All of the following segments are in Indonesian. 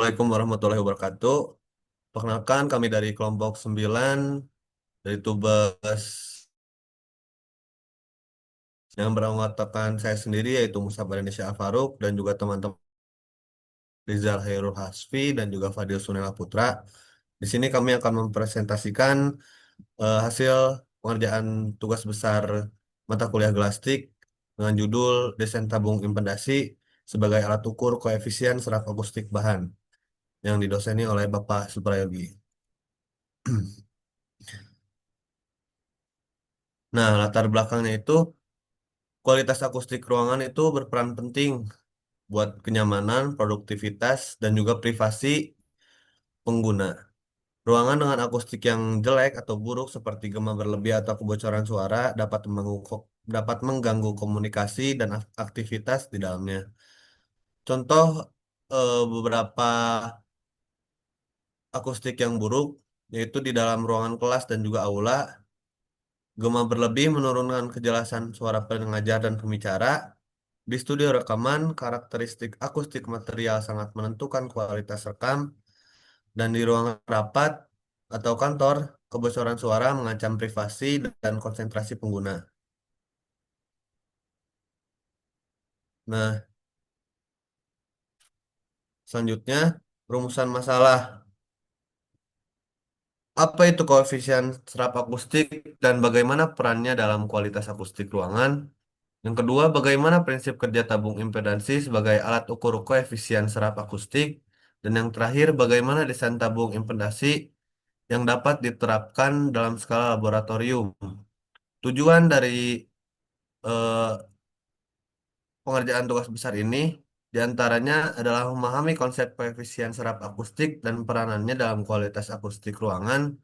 Assalamualaikum warahmatullahi wabarakatuh. Perkenalkan kami dari kelompok 9 dari Tubes yang beranggotakan saya sendiri yaitu Musa Indonesia Alfaruk dan juga teman-teman Rizal Hairul Hasfi dan juga Fadil Sunela Putra. Di sini kami akan mempresentasikan hasil pengerjaan tugas besar mata kuliah Gelastik dengan judul Desain Tabung Impedasi sebagai alat ukur koefisien serap akustik bahan yang didoseni oleh Bapak Suprayogi. Nah, latar belakangnya itu kualitas akustik ruangan itu berperan penting buat kenyamanan, produktivitas, dan juga privasi pengguna. Ruangan dengan akustik yang jelek atau buruk seperti gema berlebih atau kebocoran suara dapat mengganggu komunikasi dan aktivitas di dalamnya. Contoh beberapa akustik yang buruk yaitu di dalam ruangan kelas dan juga aula. Gema berlebih menurunkan kejelasan suara pengajar dan pembicara. Di studio rekaman, karakteristik akustik material sangat menentukan kualitas rekam, dan di ruangan rapat atau kantor, kebocoran suara mengancam privasi dan konsentrasi pengguna. Nah, selanjutnya, rumusan masalah. Apa itu koefisien serap akustik dan bagaimana perannya dalam kualitas akustik ruangan? Yang kedua, bagaimana prinsip kerja tabung impedansi sebagai alat ukur koefisien serap akustik? Dan yang terakhir, bagaimana desain tabung impedasi yang dapat diterapkan dalam skala laboratorium. Tujuan dari eh, pengerjaan tugas besar ini diantaranya adalah memahami konsep koefisien serap akustik dan peranannya dalam kualitas akustik ruangan,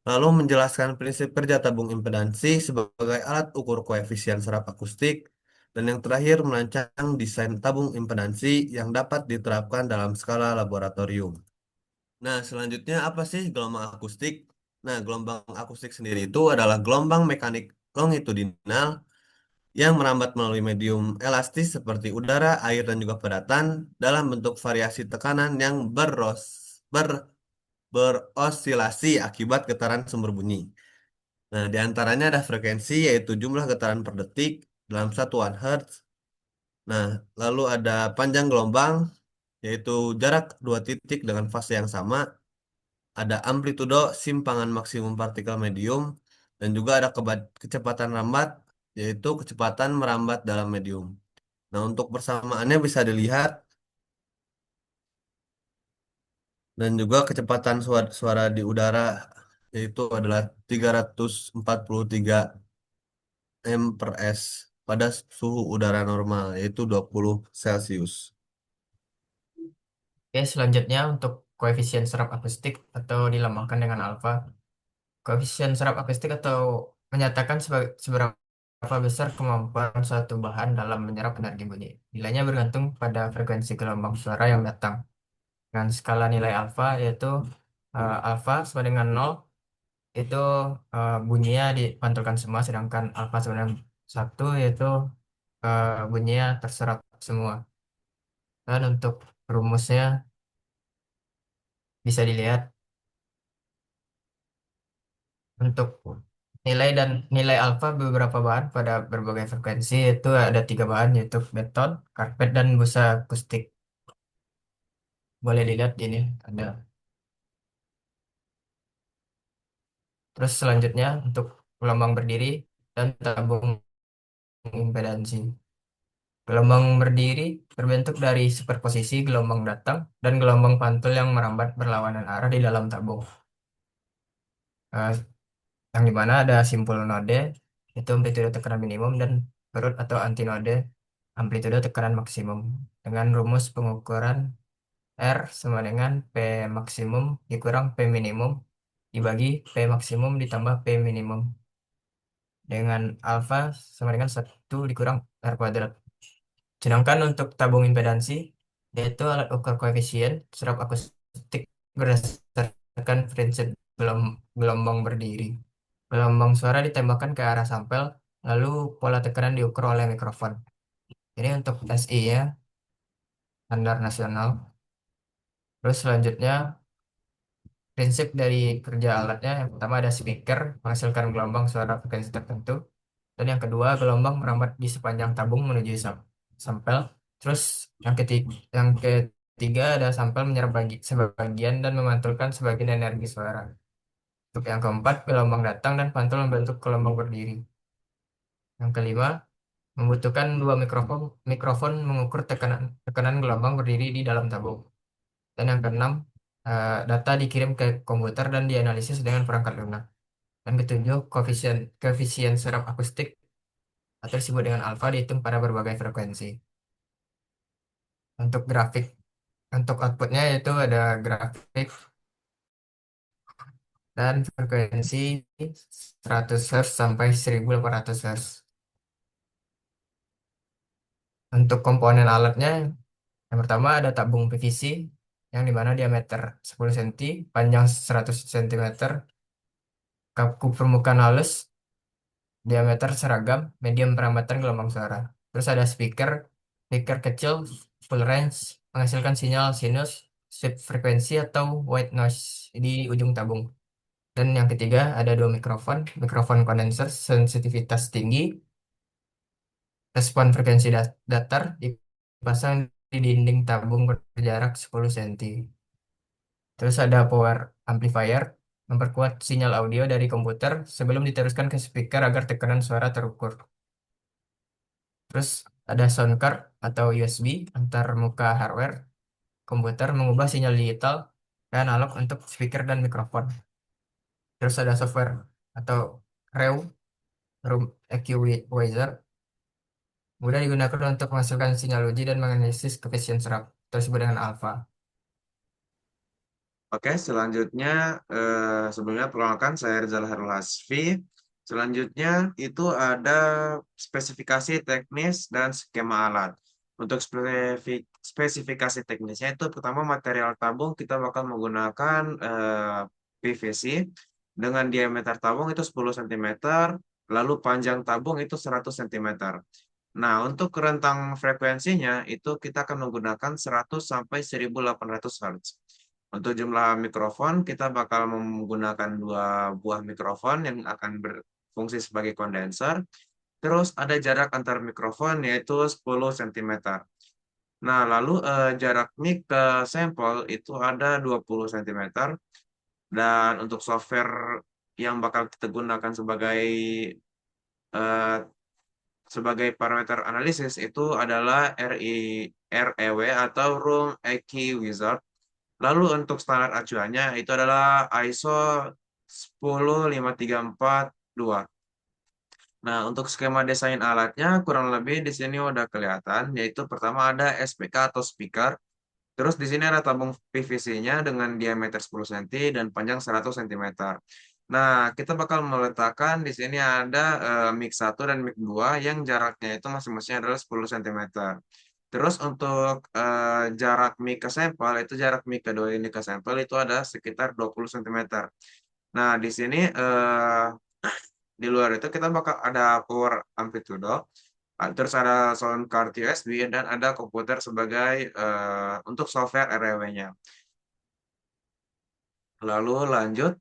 lalu menjelaskan prinsip kerja tabung impedansi sebagai alat ukur koefisien serap akustik, dan yang terakhir merancang desain tabung impedansi yang dapat diterapkan dalam skala laboratorium. Nah, selanjutnya apa sih gelombang akustik? Nah, gelombang akustik sendiri itu adalah gelombang mekanik longitudinal yang merambat melalui medium elastis seperti udara, air, dan juga padatan dalam bentuk variasi tekanan yang berosilasi akibat getaran sumber bunyi. Nah, di antaranya ada frekuensi yaitu jumlah getaran per detik dalam satuan Hertz. Nah, lalu ada panjang gelombang yaitu jarak dua titik dengan fase yang sama. Ada amplitudo simpangan maksimum partikel medium, dan juga ada kecepatan rambat, yaitu kecepatan merambat dalam medium. Nah, untuk persamaannya bisa dilihat, dan juga kecepatan suara di udara, yaitu adalah 343 m per s pada suhu udara normal, yaitu 20 Celcius. Oke, selanjutnya untuk koefisien serap akustik atau dilambangkan dengan alfa. Koefisien serap akustik atau menyatakan seberapa besar kemampuan suatu bahan dalam menyerap energi bunyi. Nilainya bergantung pada frekuensi gelombang suara yang datang. Dengan skala nilai alfa yaitu alfa sama dengan nol itu bunyinya dipantulkan semua, sedangkan alfa sama dengan 1 yaitu bunyinya terserap semua. Dan untuk rumusnya bisa dilihat. Untuk nilai alfa beberapa bahan pada berbagai frekuensi itu ada tiga bahan yaitu beton, karpet, dan busa akustik. Boleh dilihat ini ada. Terus selanjutnya untuk gelombang berdiri dan tabung impedansi. Gelombang berdiri terbentuk dari superposisi gelombang datang dan gelombang pantul yang merambat berlawanan arah di dalam tabung. Eh, yang dimana ada simpul node itu amplitude tekanan minimum dan perut atau antinode amplitude tekanan maksimum dengan rumus pengukuran R sama dengan P maksimum dikurang P minimum dibagi P maksimum ditambah P minimum dengan alfa sama dengan 1 dikurang R kuadrat. Sedangkan untuk tabung impedansi yaitu alat ukur koefisien serap akustik berdasarkan prinsip gelombang berdiri. Gelombang suara ditembakkan ke arah sampel, lalu pola tekanan diukur oleh mikrofon. Ini untuk SI ya, standar nasional. Terus selanjutnya prinsip dari kerja alatnya yang pertama ada speaker menghasilkan gelombang suara frekuensi tertentu. Dan yang kedua gelombang merambat di sepanjang tabung menuju sampel. Terus yang ketiga ada sampel menyerap sebagian dan memantulkan sebagian energi suara. Untuk yang keempat gelombang datang dan pantul membentuk gelombang berdiri. Yang kelima membutuhkan dua mikrofon mikrofon mengukur tekanan tekanan gelombang berdiri di dalam tabung. Dan yang keenam, data dikirim ke komputer dan dianalisis dengan perangkat lunak. Dan ketujuh, koefisien serap akustik atau disebut dengan alfa dihitung pada berbagai frekuensi. Untuk grafik, untuk outputnya yaitu ada grafik dan frekuensi 100 Hz sampai 1800 Hz. Untuk komponen alatnya, yang pertama ada tabung PVC yang dimana diameter 10 cm, panjang 100 cm, kaku permukaan halus, diameter seragam, medium perambatan gelombang suara. Terus ada speaker kecil, full range, menghasilkan sinyal sinus, sweep frekuensi atau white noise di ujung tabung. Dan yang ketiga ada dua mikrofon kondenser sensitivitas tinggi, respon frekuensi datar dipasang di dinding tabung berjarak 10 cm. Terus ada power amplifier, memperkuat sinyal audio dari komputer sebelum diteruskan ke speaker agar tekanan suara terukur. Terus ada sound card atau USB antar muka hardware komputer mengubah sinyal digital dan analog untuk speaker dan mikrofon. Terus ada software atau REW, Room Equalizer, mudah digunakan untuk menghasilkan sinyal uji dan menganalisis koefisien serap, tersebut dengan alpha. Oke, selanjutnya sebelumnya perkenalkan saya Rizal Harul Hasfi. Selanjutnya itu ada spesifikasi teknis dan skema alat. Untuk spesifikasi teknisnya itu pertama material tabung kita bakal menggunakan PVC dengan diameter tabung itu 10 cm, lalu panjang tabung itu 100 cm. Nah, untuk rentang frekuensinya itu kita akan menggunakan 100 sampai 1800 Hz. Untuk jumlah mikrofon, kita bakal menggunakan dua buah mikrofon yang akan berfungsi sebagai kondenser. Terus ada jarak antar mikrofon yaitu 10 cm. Nah, lalu jarak mic ke sampel itu ada 20 cm. Dan untuk software yang bakal kita gunakan eh, sebagai parameter analisis itu adalah REW atau Room EQ Wizard. Lalu untuk standar acuannya itu adalah ISO 10534-2. Nah, untuk skema desain alatnya kurang lebih di sini udah kelihatan, yaitu pertama ada SPK atau speaker. Terus di sini ada tabung PVC-nya dengan diameter 10 cm dan panjang 100 cm. Nah, kita bakal meletakkan di sini ada mic 1 dan mic 2 yang jaraknya itu masing-masing adalah 10 cm. Terus untuk jarak mic ke sampel, itu jarak mic kedua ini ke sampel itu ada sekitar 20 cm. Nah, di sini di luar itu kita bakal ada power amplitude, terus ada sound card USB dan ada komputer sebagai untuk software REW-nya. Lalu lanjut.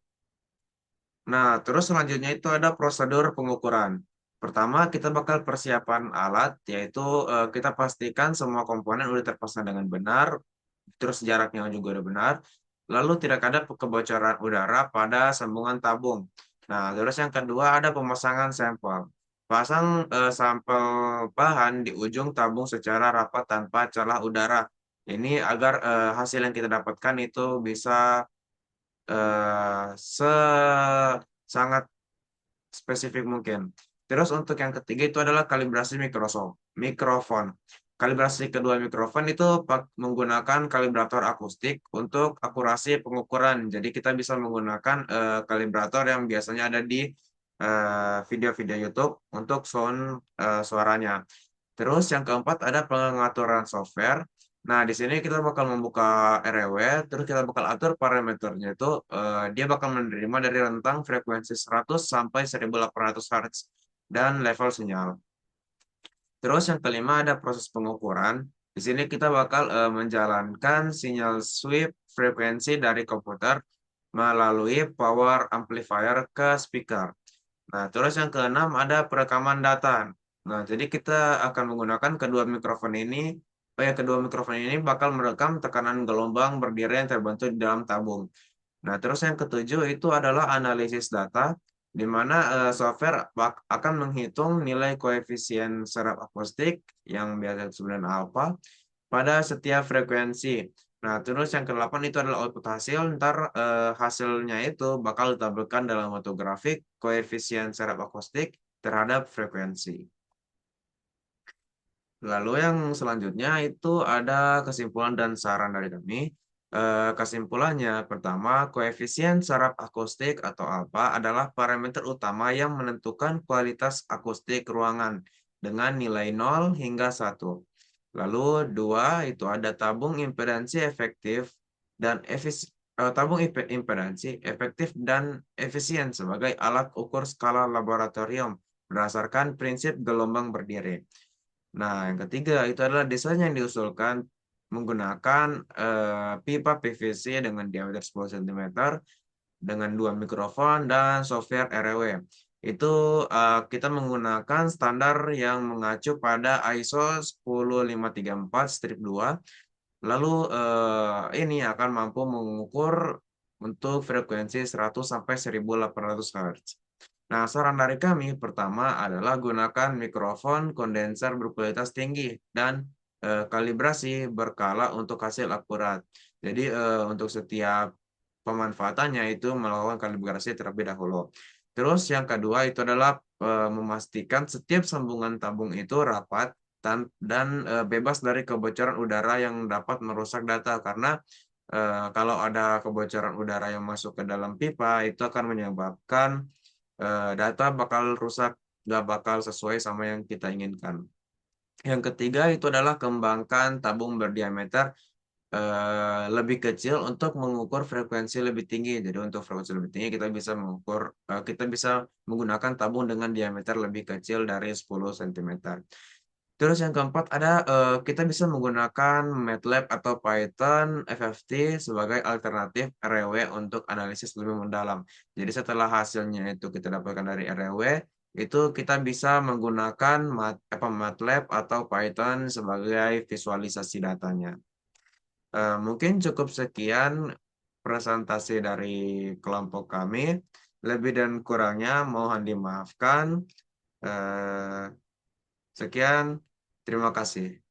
Nah, terus selanjutnya itu ada prosedur pengukuran. Pertama, kita bakal persiapan alat, yaitu kita pastikan semua komponen udah terpasang dengan benar, terus jaraknya juga udah benar. Lalu tidak ada kebocoran udara pada sambungan tabung. Nah, terus yang kedua ada pemasangan sampel. Pasang sampel bahan di ujung tabung secara rapat tanpa celah udara. Ini agar hasil yang kita dapatkan itu bisa sangat spesifik mungkin. Terus untuk yang ketiga itu adalah kalibrasi mikrofon. Kalibrasi kedua mikrofon itu menggunakan kalibrator akustik untuk akurasi pengukuran. Jadi kita bisa menggunakan kalibrator yang biasanya ada di video-video YouTube untuk sound suaranya. Terus yang keempat ada pengaturan software. Nah, di sini kita bakal membuka REW, terus kita bakal atur parameternya itu dia bakal menerima dari rentang frekuensi 100 sampai 1800 Hz dan level sinyal. Terus yang kelima ada proses pengukuran. Di sini kita bakal menjalankan sinyal sweep frekuensi dari komputer melalui power amplifier ke speaker. Nah, terus yang keenam ada perekaman data. Nah, jadi kita akan menggunakan kedua mikrofon ini bakal merekam tekanan gelombang berdiri yang terbentuk di dalam tabung. Nah, terus yang ketujuh itu adalah analisis data, di mana software akan menghitung nilai koefisien serap akustik yang biasa disebut dengan alfa pada setiap frekuensi. Nah, terus yang kedelapan itu adalah output hasil. Ntar hasilnya itu bakal ditampilkan dalam bentuk grafik koefisien serap akustik terhadap frekuensi. Lalu yang selanjutnya itu ada kesimpulan dan saran dari kami. Kesimpulannya, pertama, koefisien serap akustik atau alfa adalah parameter utama yang menentukan kualitas akustik ruangan dengan nilai 0 hingga 1. Lalu dua, itu ada tabung impedansi efektif dan efisien sebagai alat ukur skala laboratorium berdasarkan prinsip gelombang berdiri. Nah, yang ketiga itu adalah desain yang diusulkan menggunakan pipa PVC dengan diameter 10 cm dengan dua mikrofon dan software RW. Itu kita menggunakan standar yang mengacu pada ISO 10534-2. Lalu ini akan mampu mengukur untuk frekuensi 100 sampai 1800 Hz. Nah, saran dari kami pertama adalah gunakan mikrofon kondenser berkualitas tinggi dan kalibrasi berkala untuk hasil akurat. Jadi untuk setiap pemanfaatannya itu melakukan kalibrasi terlebih dahulu. Terus yang kedua itu adalah memastikan setiap sambungan tabung itu rapat dan bebas dari kebocoran udara yang dapat merusak data karena kalau ada kebocoran udara yang masuk ke dalam pipa itu akan menyebabkan data bakal rusak, nggak bakal sesuai sama yang kita inginkan. Yang ketiga itu adalah kembangkan tabung berdiameter lebih kecil untuk mengukur frekuensi lebih tinggi. Jadi untuk frekuensi lebih tinggi kita bisa menggunakan tabung dengan diameter lebih kecil dari 10 cm. Terus yang keempat ada kita bisa menggunakan MATLAB atau Python FFT sebagai alternatif RW untuk analisis lebih mendalam. Jadi setelah hasilnya itu kita dapatkan dari RW, itu kita bisa menggunakan MATLAB atau Python sebagai visualisasi datanya. Mungkin cukup sekian presentasi dari kelompok kami. Lebih dan kurangnya mohon dimaafkan. Eh, Sekian, terima kasih.